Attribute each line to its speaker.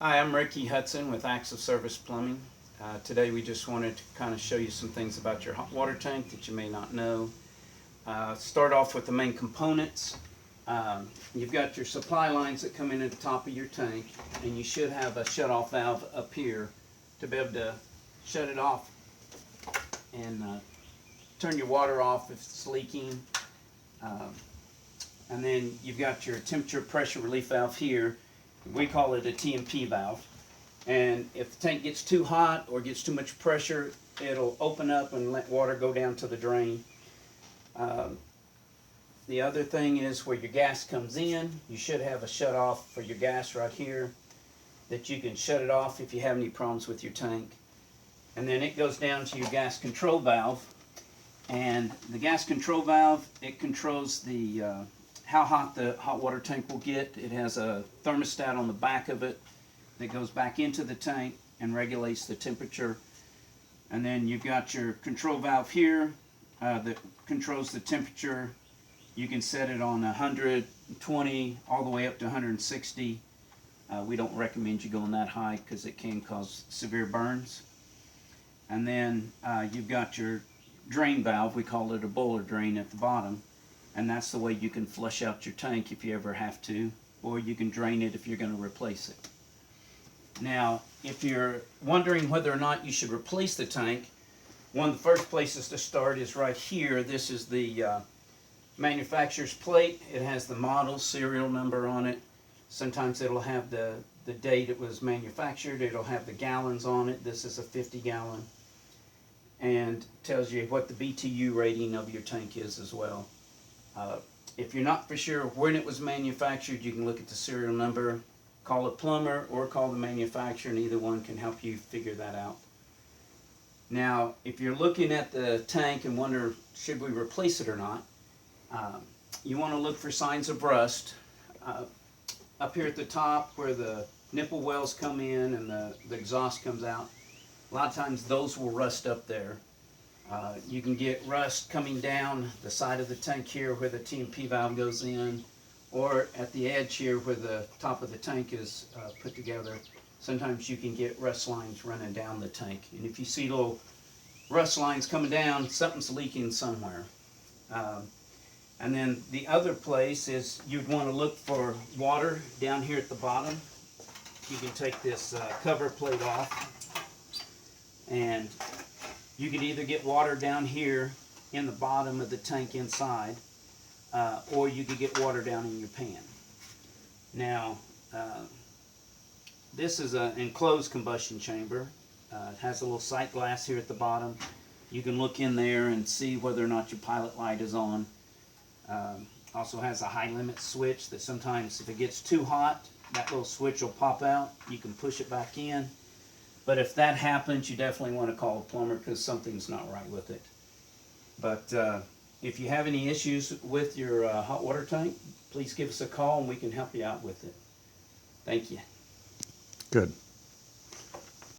Speaker 1: Hi, I'm Ricky Hudson with Acts of Service Plumbing. Today we just wanted to kind of show you some things about your hot water tank that you may not know. Start off with the main components. You've got your supply lines that come in at the top of your tank, and you should have a shut-off valve up here to be able to shut it off and turn your water off if it's leaking. And then you've got your temperature pressure relief valve here. We call it a T&P valve. And if the tank gets too hot or gets too much pressure, it'll open up and let water go down to the drain. The other thing is where your gas comes in, you should have a shut off for your gas right here that you can shut it off if you have any problems with your tank. And then it goes down to your gas control valve. And the gas control valve, it controls the how hot the hot water tank will get. It has a thermostat on the back of it that goes back into the tank and regulates the temperature. And then you've got your control valve here that controls the temperature. You can set it on 120 all the way up to 160. We don't recommend you going that high because it can cause severe burns. And then you've got your drain valve. We call it a boiler drain at the bottom. And that's the way you can flush out your tank if you ever have to, or you can drain it if you're going to replace it. Now, if you're wondering whether or not you should replace the tank, one of the first places to start is right here. This is the manufacturer's plate. It has the model, serial number on it. Sometimes it'll have the date it was manufactured. It'll have the gallons on it. This is a 50-gallon. And tells you what the BTU rating of your tank is as well. If you're not for sure when it was manufactured, you can look at the serial number, call a plumber, or call the manufacturer, and either one can help you figure that out. Now, if you're looking at the tank and wonder, should we replace it or not, you want to look for signs of rust. Up here at the top where the nipple wells come in and the exhaust comes out, a lot of times those will rust up there. You can get rust coming down the side of the tank here where the T&P valve goes in, or at the edge here where the top of the tank is put together. Sometimes you can get rust lines running down the tank. And if you see little rust lines coming down, something's leaking somewhere. And then the other place is you'd want to look for water down here at the bottom. You can take this cover plate off, and you could either get water down here in the bottom of the tank inside, or you could get water down in your pan. Now, this is an enclosed combustion chamber. It has a little sight glass here at the bottom. You can look in there and see whether or not your pilot light is on. Also has a high limit switch that sometimes if it gets too hot, that little switch will pop out. You can push it back in. But if that happens, you definitely want to call a plumber because something's not right with it. But if you have any issues with your hot water tank, please give us a call and we can help you out with it. Thank you.
Speaker 2: Good.